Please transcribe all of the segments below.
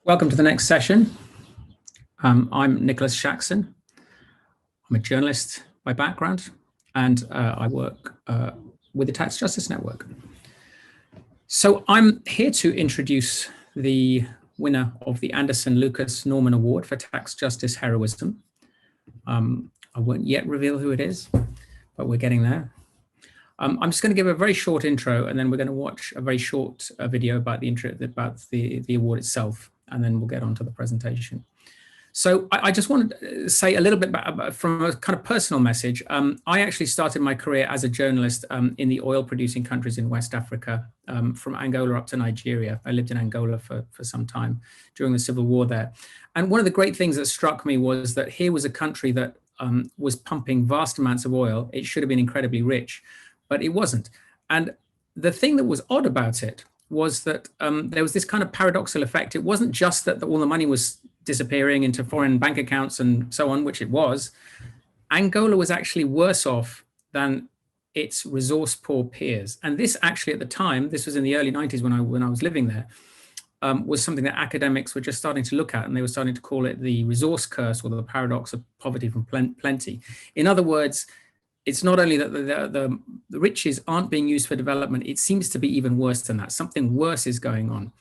Welcome to the next session. I'm Nicholas Shaxson. I'm a journalist by background, and I work with the Tax Justice Network. So I'm here to introduce the winner of the Anderson Lucas Norman Award for Tax Justice Heroism. I won't yet reveal who it is, but we're getting there. I'm just going to give a very short intro, and then we're going to watch a very short video about the award itself, and then we'll get on to the presentation. So I just wanted to say a little bit about from a kind of personal message. I actually started my career as a journalist in the oil-producing countries in West Africa, from Angola up to Nigeria. I lived in Angola for some time during the civil war there. And one of the great things that struck me was that here was a country that was pumping vast amounts of oil. It should have been incredibly rich, but it wasn't. And the thing that was odd about it was that there was this kind of paradoxical effect. It wasn't just that all the money was disappearing into foreign bank accounts and so on, which it was. Angola was actually worse off than its resource poor peers. And this actually at the time, this was in the early 90s when I was living there, was something that academics were just starting to look at, and they were starting to call it the resource curse, or the paradox of poverty from plenty. In other words, it's not only that the riches aren't being used for development, it seems to be even worse than that. Something worse is going on.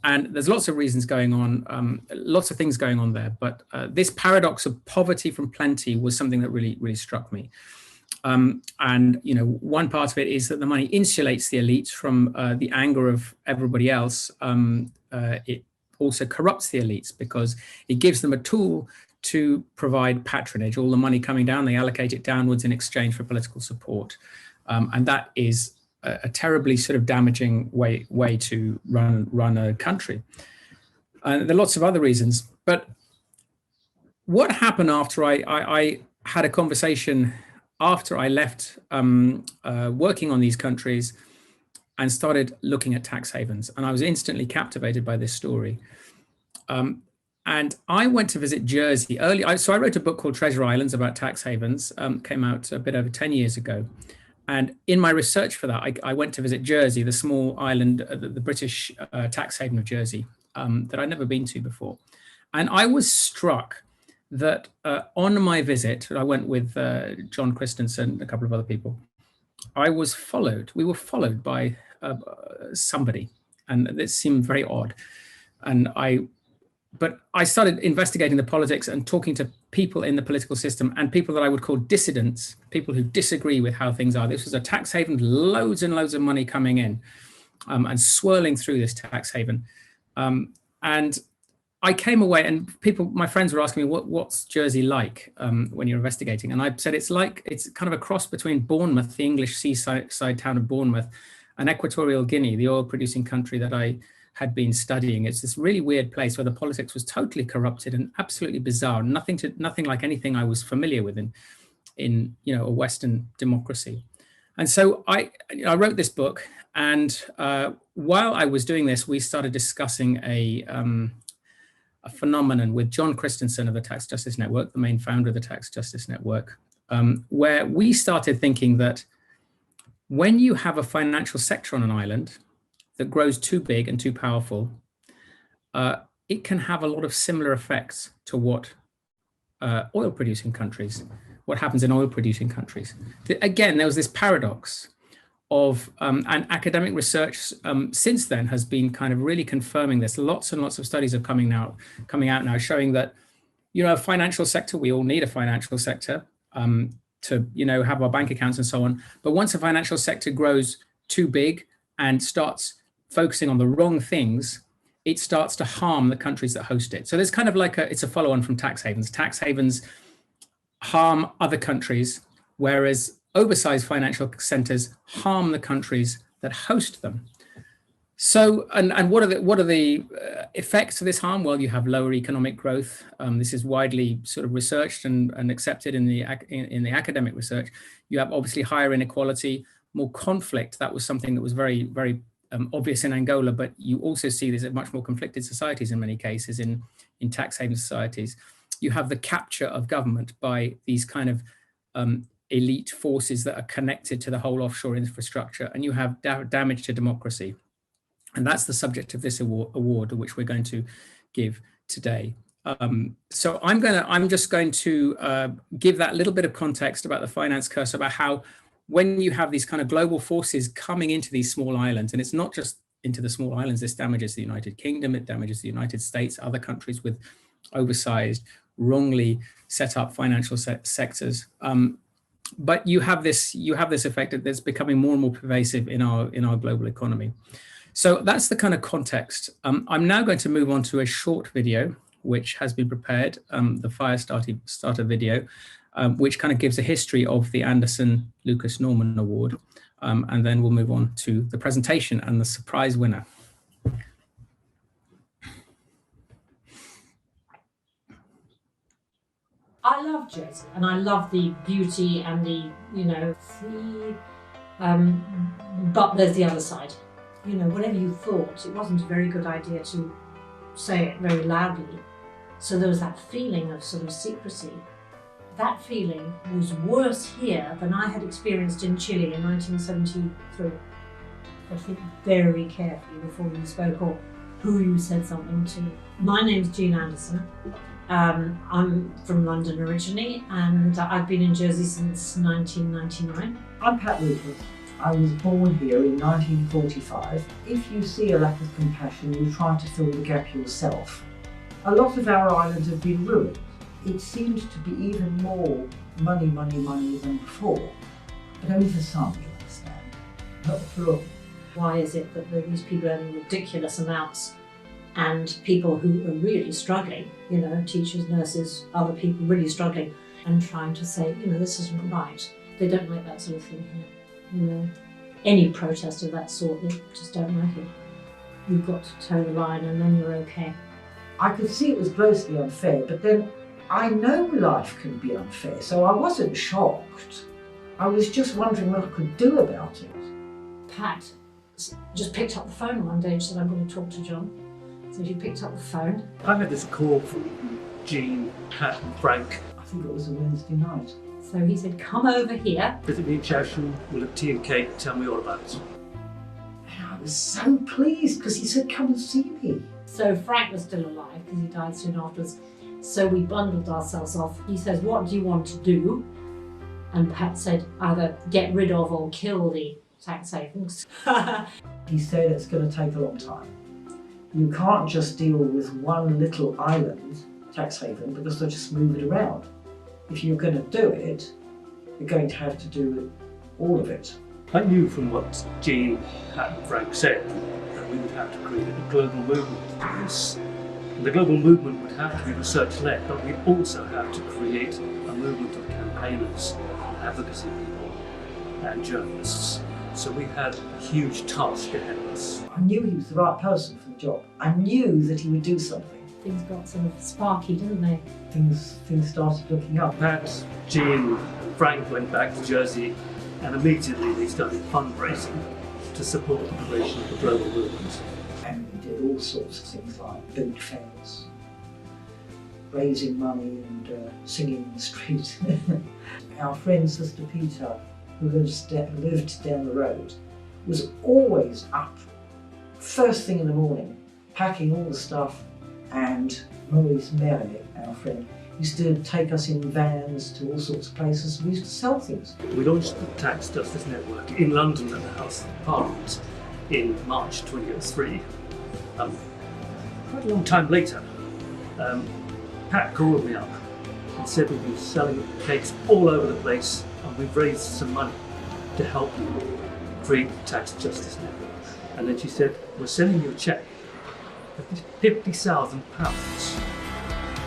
And there's lots of reasons going on, lots of things going on there. But this paradox of poverty from plenty was something that really struck me. And one part of it is that the money insulates the elites from the anger of everybody else. It also corrupts the elites because it gives them a tool to provide patronage. All the money coming down, they allocate it downwards in exchange for political support. And that is a terribly sort of damaging way to run a country. And there are lots of other reasons. But what happened after I had a conversation after I left working on these countries and started looking at tax havens, and I was instantly captivated by this story. And I went to visit Jersey early. So I wrote a book called Treasure Islands about tax havens, came out a bit over 10 years ago. And in my research for that, I went to visit Jersey, the small island, the British tax haven of Jersey, that I'd never been to before. And I was struck that on my visit, I went with John Christensen and a couple of other people. We were followed by somebody, and this seemed very odd. But I started investigating the politics and talking to people in the political system and people that I would call dissidents, people who disagree with how things are. This was a tax haven, loads and loads of money coming in and swirling through this tax haven. And I came away, and my friends were asking me, what's Jersey like when you're investigating? And I said, it's kind of a cross between Bournemouth, the English seaside town of Bournemouth, and Equatorial Guinea, the oil-producing country that I had been studying. It's this really weird place where the politics was totally corrupted and absolutely bizarre, nothing like anything I was familiar with in a Western democracy. And so I wrote this book, and while I was doing this, we started discussing a phenomenon with John Christensen of the Tax Justice Network, the main founder of the Tax Justice Network, where we started thinking that when you have a financial sector on an island that grows too big and too powerful, it can have a lot of similar effects to what happens in oil-producing countries. Again, there was this paradox of, and academic research since then has been kind of really confirming this. Lots and lots of studies are coming out now showing that, a financial sector, we all need a financial sector to, have our bank accounts and so on. But once a financial sector grows too big and starts focusing on the wrong things, it starts to harm the countries that host it. So there's kind of like it's a follow-on from tax havens. Tax havens harm other countries, whereas oversized financial centers harm the countries that host them. So, and what are the effects of this harm? Well, you have lower economic growth. This is widely sort of researched and accepted in the academic research. You have obviously higher inequality, more conflict. That was something that was very, very obvious in Angola, but you also see this in much more conflicted societies in many cases in tax haven societies. You have the capture of government by these kind of elite forces that are connected to the whole offshore infrastructure, and you have damage to democracy. And that's the subject of this award, which we're going to give today. So I'm just going to give that little bit of context about the finance curse, about how when you have these kind of global forces coming into these small islands, and it's not just into the small islands, this damages the United Kingdom, it damages the United States, other countries with oversized, wrongly set up financial sectors. But you have this effect that's becoming more and more pervasive in our global economy. So that's the kind of context. I'm now going to move on to a short video, which has been prepared, the fire starter video, which kind of gives a history of the Anderson Lucas Norman Award. And then we'll move on to the presentation and the surprise winner. I love Jersey, and I love the beauty and the, but there's the other side. Whatever you thought, it wasn't a very good idea to say it very loudly. So there was that feeling of sort of secrecy. That feeling was worse here than I had experienced in Chile in 1973. So think very carefully before you spoke or who you said something to. My name's Jean Anderson. I'm from London originally, and I've been in Jersey since 1999. I'm Pat Lucas. I was born here in 1945. If you see a lack of compassion, you try to fill the gap yourself. A lot of our islands have been ruined. It seemed to be even more money than before. But only for some, you understand, not for all. Why is it that these people earning ridiculous amounts and people who are really struggling, teachers, nurses, other people really struggling and trying to say, this isn't right. They don't like that sort of thing here. Any protest of that sort, they just don't like it. You've got to toe the line and then you're okay. I could see it was grossly unfair, but then I know life can be unfair, so I wasn't shocked. I was just wondering what I could do about it. Pat just picked up the phone one day and said, I'm going to talk to John. So she picked up the phone. I had this call from Jean, Pat and Frank. I think it was a Wednesday night. So he said, come over here. Visit me in Chowsham, we'll have tea and cake, tell me all about it. And I was so pleased because he said, come and see me. So Frank was still alive because he died soon afterwards. So we bundled ourselves off. He says, what do you want to do? And Pat said, either get rid of or kill the tax havens. He said it's going to take a long time. You can't just deal with one little island, tax haven, because they'll just move it around. If you're going to do it, you're going to have to do all of it. I knew from what Jean, Pat and Frank said that we would have to create a global movement to do this. And the global movement would have to be research-led, but we also have to create a movement of campaigners, advocacy people and journalists. So we had a huge task ahead of us. I knew he was the right person for the job. I knew that he would do something. Things got sort of sparky, didn't they? Things started looking up. Pat, Jean and Frank went back to Jersey and immediately they started fundraising to support the creation of the global movement. And we did all sorts of things like boot fairs, raising money and singing in the street. Our friend Sister Peter, who lived down the road, was always up first thing in the morning, packing all the stuff, and Maurice Merritt, our friend, used to take us in vans to all sorts of places. We used to sell things. We launched the Tax Justice Network in London at the House of Parliament in March 2003. Quite a long time later, Pat called me up and said we'd been selling cakes all over the place and we've raised some money to help you create the Tax Justice Network. And then she said, we're sending you a cheque for £50,000.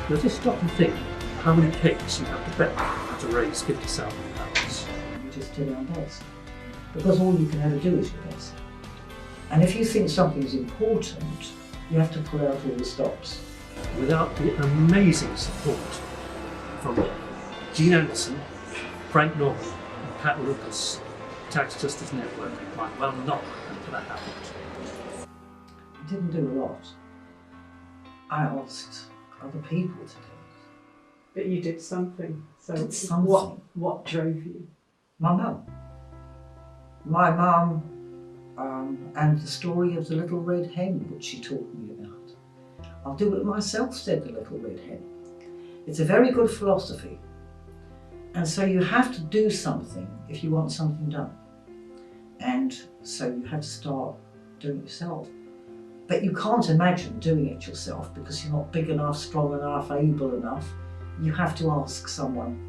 Now just stop and think how many cakes you have to bake to raise £50,000. We just did our best. Because all you can ever do is your best. And if you think something's important, you have to pull out all the stops. Without the amazing support from Jean Anderson, Frank Norman and Pat Lucas, Tax Justice Network might well not have that happened. I didn't do a lot. I asked other people to do it. But you did something. So Did something. What drove you? My mum. My mum and the story of the little red hen, which she taught me about. I'll do it myself, said the little red hen. It's a very good philosophy. And so you have to do something if you want something done. And so you have to start doing it yourself. But you can't imagine doing it yourself because you're not big enough, strong enough, able enough. You have to ask someone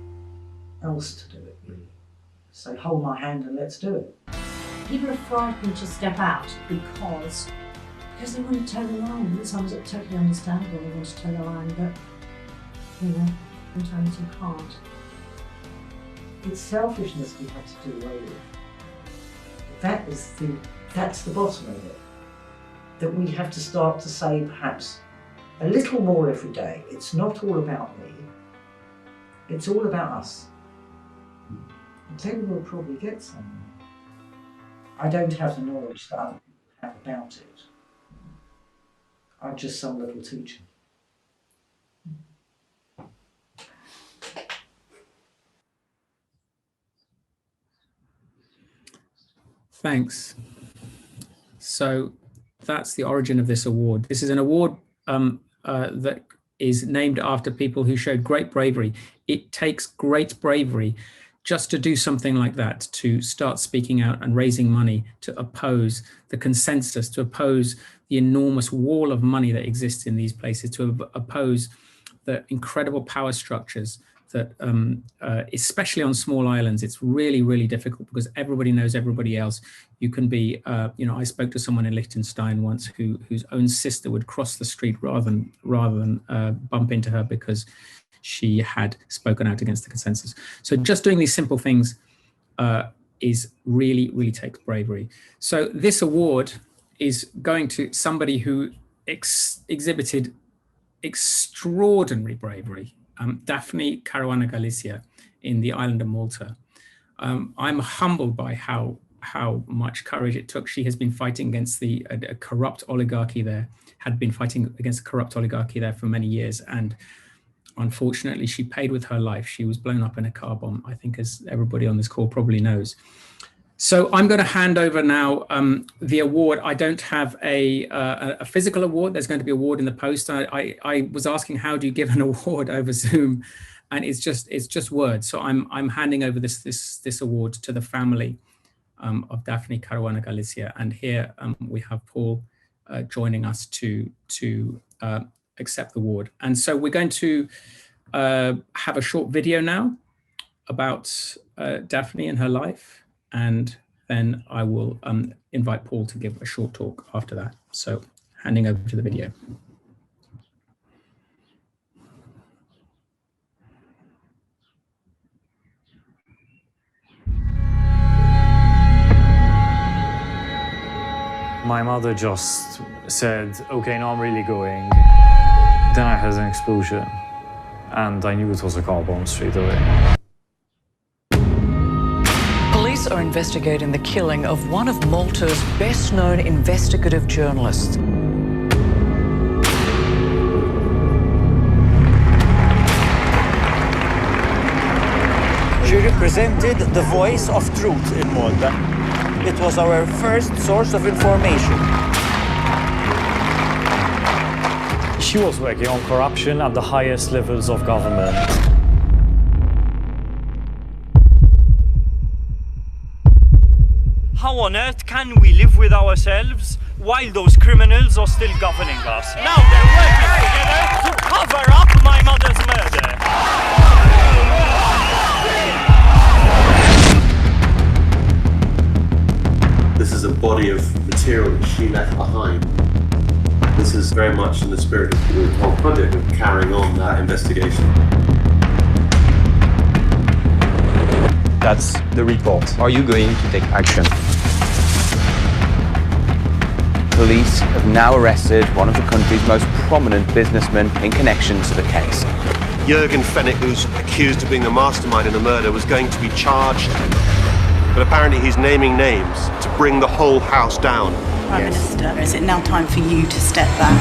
else to do it, really. So hold my hand and let's do it. People are frightened to step out because they want to toe the line. And sometimes it's totally understandable they want to toe the line, but sometimes you can't. It's selfishness we have to do away with. That's the bottom of it. That we have to start to say perhaps a little more every day. It's not all about me. It's all about us. And then we'll probably get somewhere. I don't have the knowledge that other people have about it. I'm just some little teacher. Thanks. So that's the origin of this award. This is an award that is named after people who showed great bravery. It takes great bravery just to do something like that, to start speaking out and raising money to oppose the consensus, to oppose the enormous wall of money that exists in these places, to oppose the incredible power structures that, especially on small islands, it's really, really difficult because everybody knows everybody else. You can be, I spoke to someone in Liechtenstein once whose own sister would cross the street rather than bump into her because she had spoken out against the consensus. So just doing these simple things is really, really takes bravery. So this award is going to somebody who exhibited extraordinary bravery. Daphne Caruana Galicia in the island of Malta. I'm humbled by how much courage it took. She has been fighting against a corrupt oligarchy there, had been fighting against a corrupt oligarchy there for many years. And unfortunately, she paid with her life. She was blown up in a car bomb, I think, as everybody on this call probably knows. So I'm going to hand over now the award. I don't have a physical award. There's going to be an award in the post. I was asking, how do you give an award over Zoom? And it's just words. So I'm handing over this award to the family of Daphne Caruana Galicia. And here we have Paul joining us to accept the award. And so we're going to have a short video now about Daphne and her life. And then I will invite Paul to give a short talk after that. So handing over to the video. My mother just said, okay, now I'm really going. Then I had an explosion and I knew it was a car bomb straight away. Police are investigating the killing of one of Malta's best-known investigative journalists. She represented the voice of truth in Malta. It was our first source of information. She was working on corruption at the highest levels of government. How on earth can we live with ourselves while those criminals are still governing us? Now they're working together to cover up my mother's murder. This is a body of material that she left behind. This is very much in the spirit of the whole project of carrying on that investigation. That's the report. Are you going to take action? Police have now arrested one of the country's most prominent businessmen in connection to the case. Jürgen Fennick, who's accused of being the mastermind in the murder, was going to be charged. But apparently he's naming names to bring the whole house down. Prime Minister, is it now time for you to step back?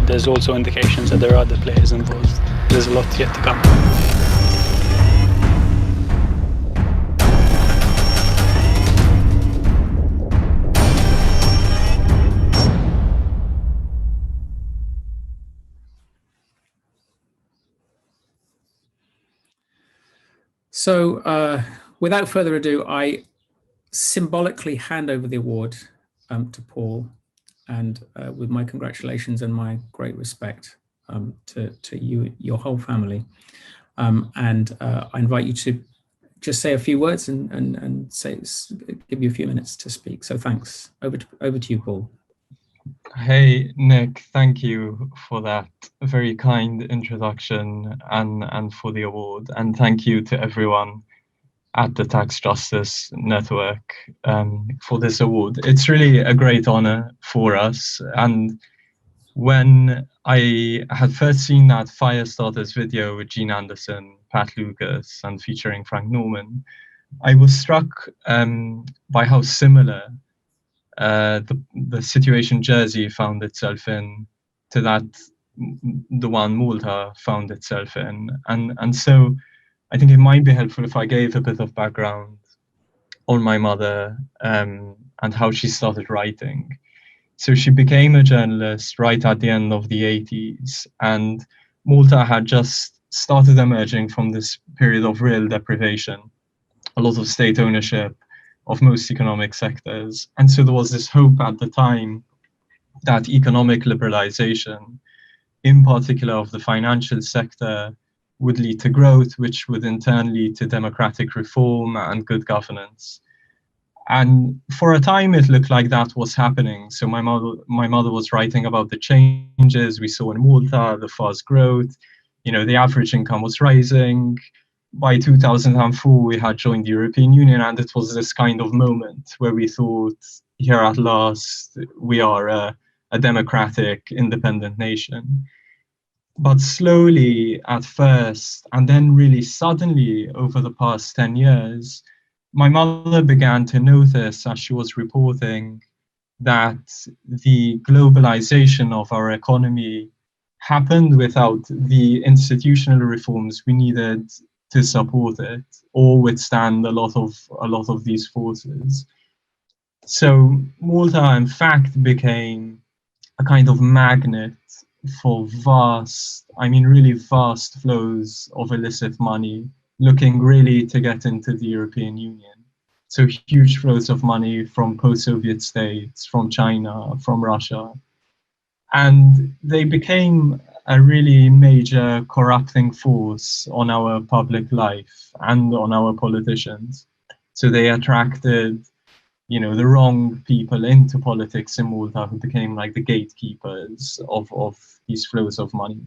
There's is also indications that there are other players involved. There's a lot yet to come. So without further ado, I symbolically hand over the award to Paul, and with my congratulations and my great respect to you, your whole family. And I invite you to just say a few words and give you a few minutes to speak. So thanks. Over to you, Paul. Hey, Nick, thank you for that very kind introduction and for the award. And thank you to everyone at the Tax Justice Network for this award. It's really a great honor for us. And when I had first seen that Firestarters video with Gene Anderson, Pat Lucas, and featuring Frank Norman, I was struck by how similar the situation Jersey found itself in to that the one Malta found itself in. And so I think it might be helpful if I gave a bit of background on my mother and how she started writing. So she became a journalist right at the end of the 80s, and Malta had just started emerging from this period of real deprivation, a lot of state ownership of most economic sectors. And so there was this hope at the time that economic liberalization, in particular of the financial sector, would lead to growth, which would in turn lead to democratic reform and good governance. And for a time, it looked like that was happening. So my mother was writing about the changes we saw in Malta, the fast growth, the average income was rising. By 2004, we had joined the European Union, and it was this kind of moment where we thought, here at last, we are a democratic, independent nation. But slowly at first, and then really suddenly over the past 10 years, my mother began to notice as she was reporting that the globalization of our economy happened without the institutional reforms we needed to support it or withstand a lot of these forces. So Malta, in fact, became a kind of magnet for really vast flows of illicit money, looking really to get into the European Union. So huge flows of money from post-Soviet states, from China, from Russia. And they became a really major corrupting force on our public life and on our politicians. So they attracted, the wrong people into politics in Malta, who became like the gatekeepers of these flows of money.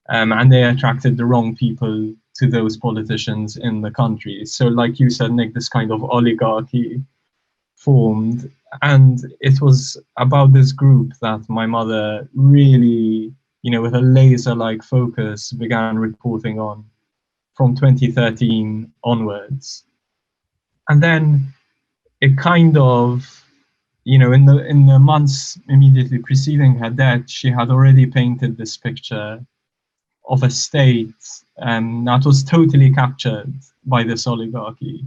And they attracted the wrong people to those politicians in the country. So like you said, Nick, this kind of oligarchy formed. And it was about this group that my mother really, with a laser-like focus, began reporting on from 2013 onwards. And then it kind of, in the months immediately preceding her death, she had already painted this picture of a state that was totally captured by this oligarchy.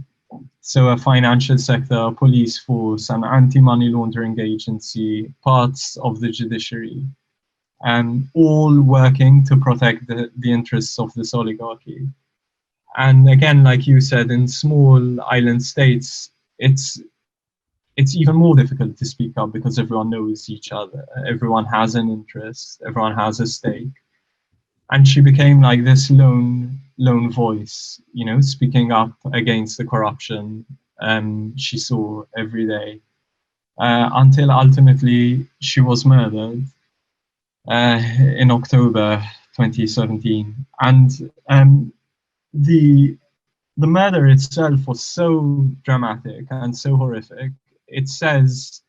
So a financial sector, a police force, an anti-money laundering agency, parts of the judiciary, all working to protect the interests of this oligarchy. And again, like you said, in small island states, it's even more difficult to speak up because everyone knows each other, everyone has an interest, everyone has a stake. And she became like this lone voice, speaking up against the corruption she saw every day, until ultimately she was murdered in October 2017. And the murder itself was so dramatic and so horrific. It says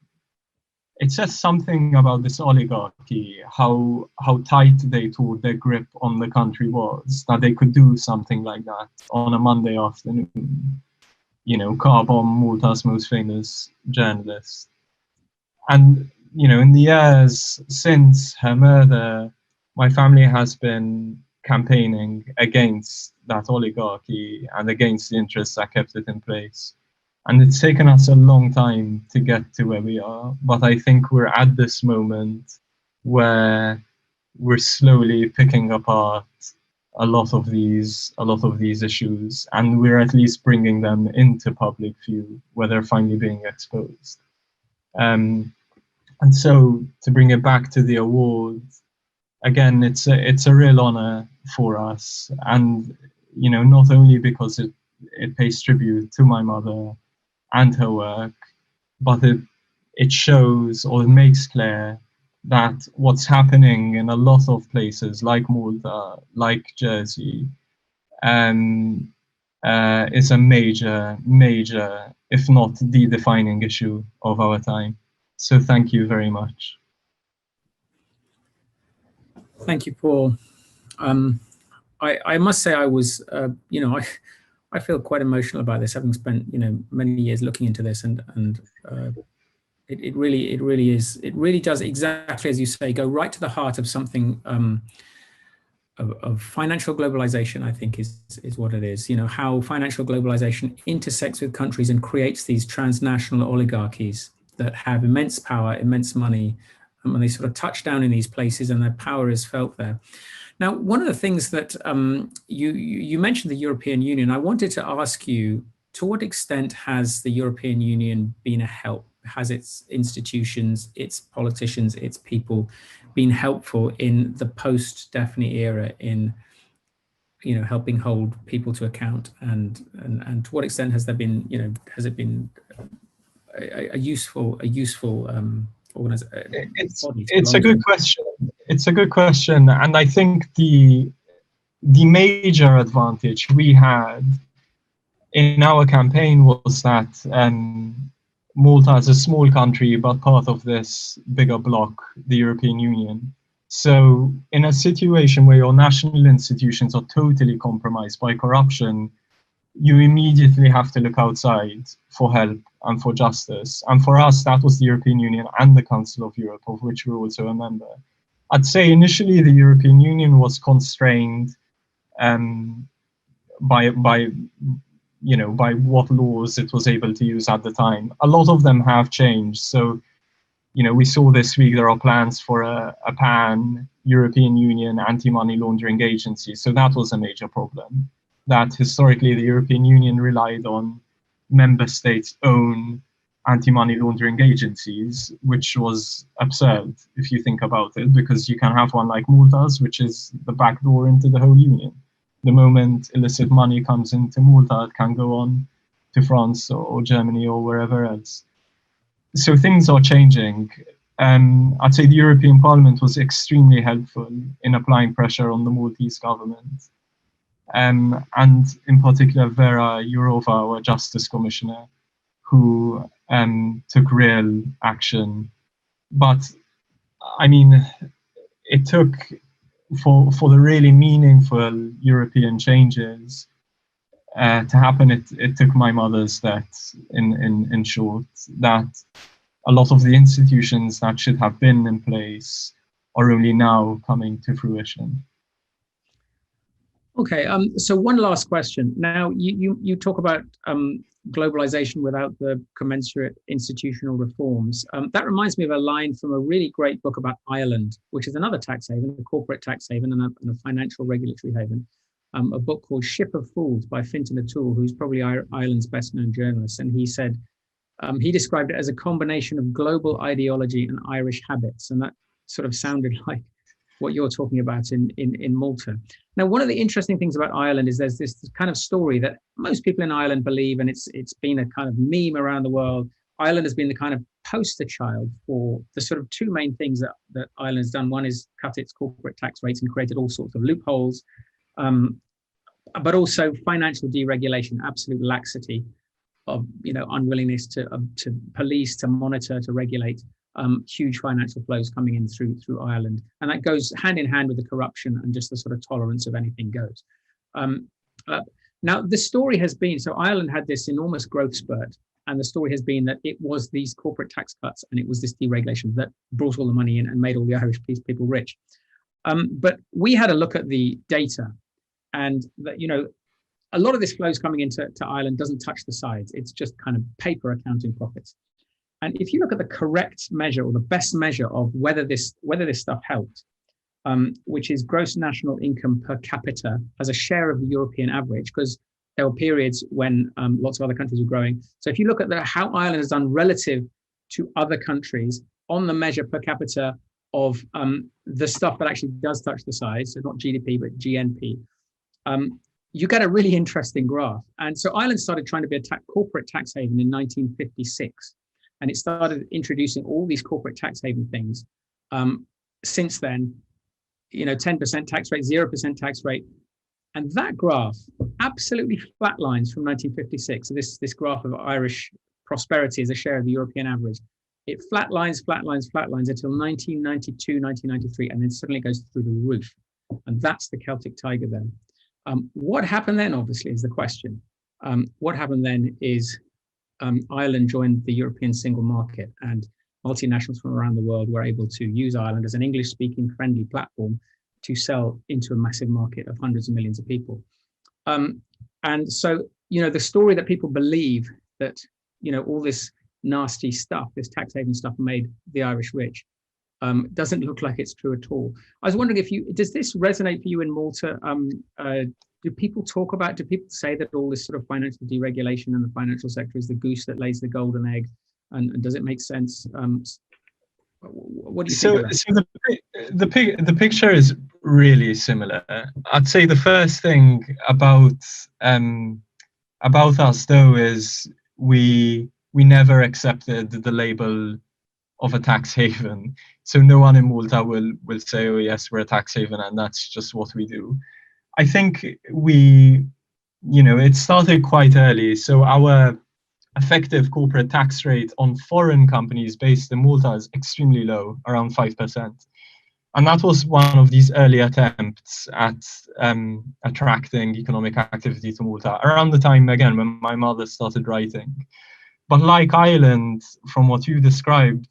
something about this oligarchy, how tight they thought their grip on the country was, that they could do something like that on a Monday afternoon, car bomb Malta's most famous journalist. And, in the years since her murder, my family has been campaigning against that oligarchy and against the interests that kept it in place. And it's taken us a long time to get to where we are, but I think we're at this moment where we're slowly picking apart a lot of these issues, and we're at least bringing them into public view where they're finally being exposed. And so to bring it back to the award, again, it's a real honor for us, and not only because it pays tribute to my mother and her work, but it shows, or it makes clear, that what's happening in a lot of places like Malta, like Jersey, is a major, if not the defining issue of our time. So thank you very much. Thank you, Paul. I must say I was, I feel quite emotional about this, having spent, many years looking into this, and it really does, exactly as you say, go right to the heart of something of financial globalization, I think is what it is. How financial globalization intersects with countries and creates these transnational oligarchies that have immense power, immense money, and when they sort of touch down in these places and their power is felt there. Now, one of the things that you mentioned the European Union. I wanted to ask you, to what extent has the European Union been a help? Has its institutions, its politicians, its people been helpful in the post-Daphne era in, helping hold people to account? And to what extent has there been, has it been a useful organization? It's a good question. It's a good question, and I think the major advantage we had in our campaign was that Malta is a small country, but part of this bigger bloc, the European Union. So in a situation where your national institutions are totally compromised by corruption, you immediately have to look outside for help and for justice. And for us, that was the European Union and the Council of Europe, of which we're also a member. I'd say initially the European Union was constrained by what laws it was able to use at the time. A lot of them have changed. So, we saw this week there are plans for a pan-European Union anti-money laundering agency. So that was a major problem, that historically the European Union relied on member states' own anti-money laundering agencies, which was absurd if you think about it, because you can have one like Malta's, which is the back door into the whole union. The moment illicit money comes into Malta, it can go on to France or Germany or wherever else. So things are changing. I'd say the European Parliament was extremely helpful in applying pressure on the Maltese government. And in particular, Vera Jourova, our Justice Commissioner, who took real action. But I mean, it took, for the really meaningful European changes to happen, it took my mother's death, in short, that a lot of the institutions that should have been in place are only now coming to fruition. Okay, so one last question. Now, you talk about globalization without the commensurate institutional reforms. That reminds me of a line from a really great book about Ireland, which is another tax haven, a corporate tax haven and a financial regulatory haven. A book called Ship of Fools by Fintan O'Toole, who's probably Ireland's best known journalist. And he said, he described it as a combination of global ideology and Irish habits. And that sort of sounded like what you're talking about in Malta. Now, one of the interesting things about Ireland is there's this kind of story that most people in Ireland believe, and it's been a kind of meme around the world. Ireland has been the kind of poster child for the sort of two main things that Ireland has done. One is cut its corporate tax rates and created all sorts of loopholes, but also financial deregulation, absolute laxity of unwillingness to police, to monitor, to regulate huge financial flows coming in through Ireland, and that goes hand in hand with the corruption and just the sort of tolerance of anything goes. Now, the story has been, so Ireland had this enormous growth spurt, and the story has been that it was these corporate tax cuts and it was this deregulation that brought all the money in and made all the Irish people rich. But we had a look at the data, and that, a lot of this flow is coming into Ireland doesn't touch the sides. It's just kind of paper accounting profits. And if you look at the correct measure or the best measure of whether this stuff helped, which is gross national income per capita as a share of the European average, because there were periods when lots of other countries were growing. So if you look at how Ireland has done relative to other countries on the measure per capita of the stuff that actually does touch the sides, so not GDP, but GNP, you get a really interesting graph. And so Ireland started trying to be a corporate tax haven in 1956. And it started introducing all these corporate tax haven things. Since then, 10% tax rate, 0% tax rate. And that graph absolutely flatlines from 1956. So this graph of Irish prosperity as a share of the European average. It flatlines until 1992, 1993, and then suddenly goes through the roof. And that's the Celtic tiger then. What happened then, obviously, is the question. What happened then is Ireland joined the European single market, and multinationals from around the world were able to use Ireland as an English-speaking friendly platform to sell into a massive market of hundreds of millions of people. And so, the story that people believe that, all this nasty stuff, this tax haven stuff made the Irish rich, doesn't look like it's true at all. I was wondering does this resonate for you in Malta? Do people say that all this sort of financial deregulation in the financial sector is the goose that lays the golden egg? And does it make sense? What do you think of that? So the picture is really similar. I'd say the first thing about us though is we never accepted the label of a tax haven. So no one in Malta will say, oh yes, we're a tax haven and that's just what we do. I think it started quite early. So our effective corporate tax rate on foreign companies based in Malta is extremely low, around 5%. And that was one of these early attempts at attracting economic activity to Malta around the time, again, when my mother started writing. But like Ireland, from what you described,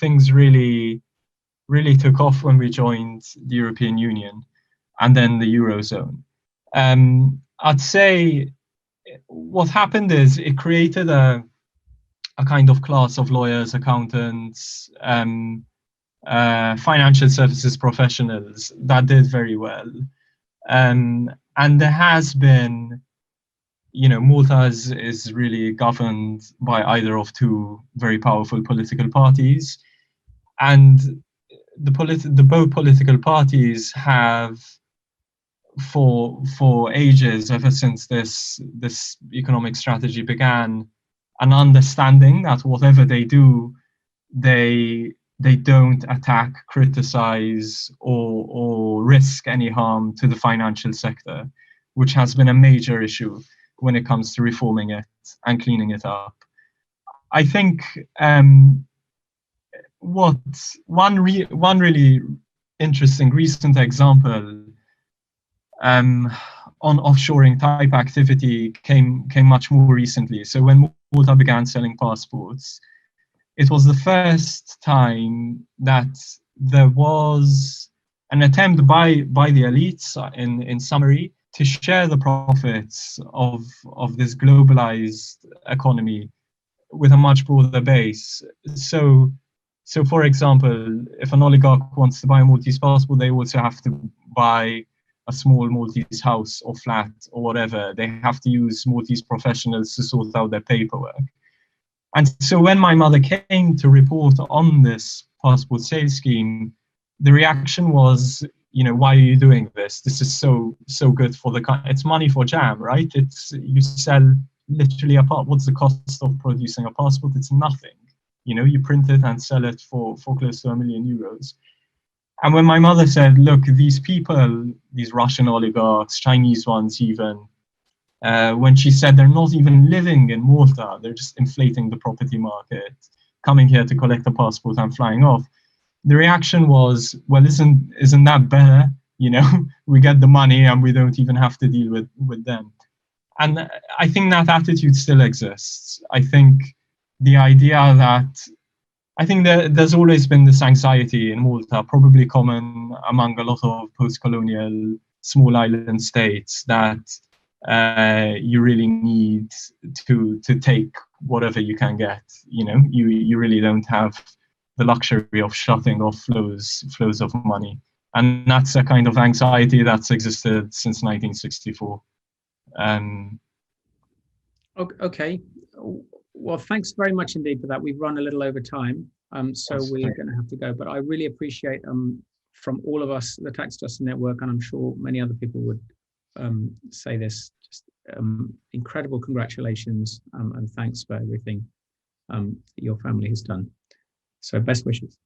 things really, really took off when we joined the European Union and then the Eurozone. I'd say what happened is it created a kind of class of lawyers, accountants, financial services professionals that did very well. And there has been, Malta is really governed by either of two very powerful political parties. And both political parties have, for ages, ever since this economic strategy began, an understanding that whatever they do, they don't attack, criticize, or risk any harm to the financial sector, which has been a major issue when it comes to reforming it and cleaning it up. I think one really interesting recent example on offshoring type activity came much more recently. So when Malta began selling passports, it was the first time that there was an attempt by the elites, in summary, to share the profits of this globalized economy with a much broader base. So for example, if an oligarch wants to buy a Maltese passport, they also have to buy a small Maltese house or flat or whatever. They have to use Maltese professionals to sort out their paperwork. And so when my mother came to report on this passport sales scheme, the reaction was, why are you doing this? This is so good for it's money for jam, right? You sell literally a part. What's the cost of producing a passport? It's nothing. You print it and sell it for close to €1 million. And when my mother said, look, these people, these Russian oligarchs, Chinese ones even, when she said they're not even living in Malta, they're just inflating the property market, coming here to collect a passport and flying off, the reaction was, well, isn't that better? We get the money and we don't even have to deal with them. And I think that attitude still exists. I think the idea that I think there's always been this anxiety in Malta, probably common among a lot of post-colonial small island states, that you really need to take whatever you can get. You know, you really don't have the luxury of shutting off flows of money, and that's a kind of anxiety that's existed since 1964. Okay. Well, thanks very much indeed for that. We've run a little over time, so we're going to have to go. But I really appreciate, from all of us, the Tax Justice Network, and I'm sure many other people would say this, just incredible congratulations, and thanks for everything your family has done. So best wishes.